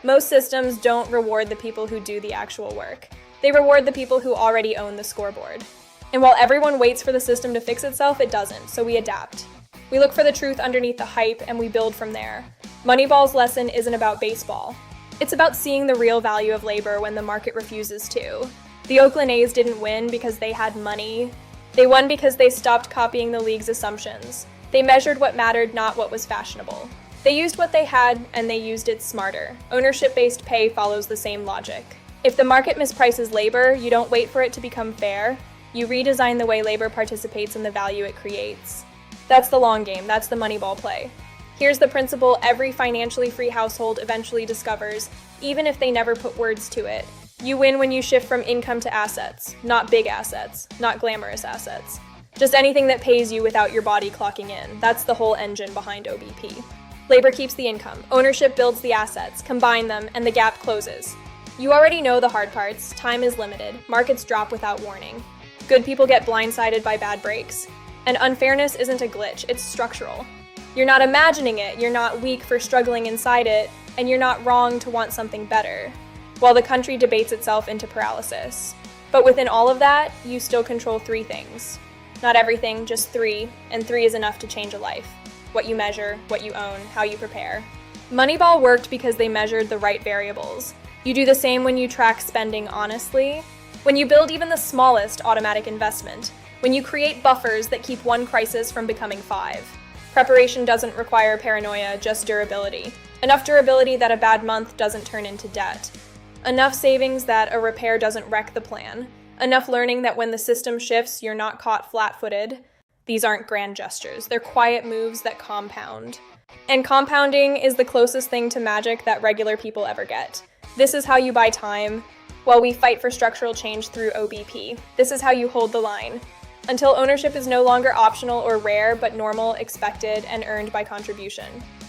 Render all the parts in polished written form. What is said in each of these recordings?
Most systems don't reward the people who do the actual work. They reward the people who already own the scoreboard. And while everyone waits for the system to fix itself, it doesn't, so we adapt. We look for the truth underneath the hype, and we build from there. Moneyball's lesson isn't about baseball. It's about seeing the real value of labor when the market refuses to. The Oakland A's didn't win because they had money. They won because they stopped copying the league's assumptions. They measured what mattered, not what was fashionable. They used what they had, and they used it smarter. Ownership-based pay follows the same logic. If the market misprices labor, you don't wait for it to become fair. You redesign the way labor participates in the value it creates. That's the long game. That's the Moneyball play. Here's the principle every financially free household eventually discovers, even if they never put words to it. You win when you shift from income to assets, not big assets, not glamorous assets. Just anything that pays you without your body clocking in. That's the whole engine behind OBP. Labor keeps the income, ownership builds the assets, combine them, and the gap closes. You already know the hard parts. Time is limited. Markets drop without warning. Good people get blindsided by bad breaks. And unfairness isn't a glitch, it's structural. You're not imagining it, you're not weak for struggling inside it, and you're not wrong to want something better, while the country debates itself into paralysis. But within all of that, you still control 3 things. Not everything, just 3, and 3 is enough to change a life. What you measure, what you own, how you prepare. Moneyball worked because they measured the right variables. You do the same when you track spending honestly, when you build even the smallest automatic investment, when you create buffers that keep one crisis from becoming 5. Preparation doesn't require paranoia, just durability. Enough durability that a bad month doesn't turn into debt. Enough savings that a repair doesn't wreck the plan. Enough learning that when the system shifts, you're not caught flat-footed. These aren't grand gestures, they're quiet moves that compound. And compounding is the closest thing to magic that regular people ever get. This is how you buy time, while we fight for structural change through OBP. This is how you hold the line. Until ownership is no longer optional or rare, but normal, expected, and earned by contribution.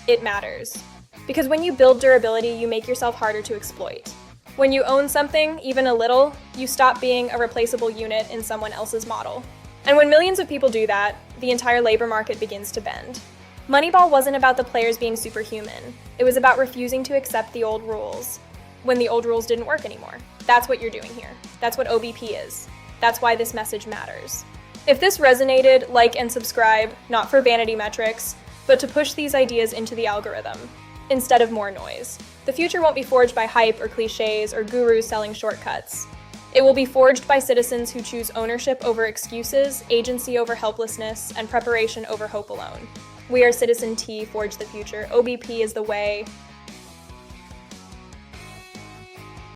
It matters. Because when you build durability, you make yourself harder to exploit. When you own something, even a little, you stop being a replaceable unit in someone else's model. And when millions of people do that, the entire labor market begins to bend. Moneyball wasn't about the players being superhuman. It was about refusing to accept the old rules when the old rules didn't work anymore. That's what you're doing here. That's what OBP is. That's why this message matters. If this resonated, like and subscribe, not for vanity metrics, but to push these ideas into the algorithm, instead of more noise. The future won't be forged by hype or cliches or gurus selling shortcuts. It will be forged by citizens who choose ownership over excuses, agency over helplessness, and preparation over hope alone. We are Citizen T, forge the future. OBP is the way.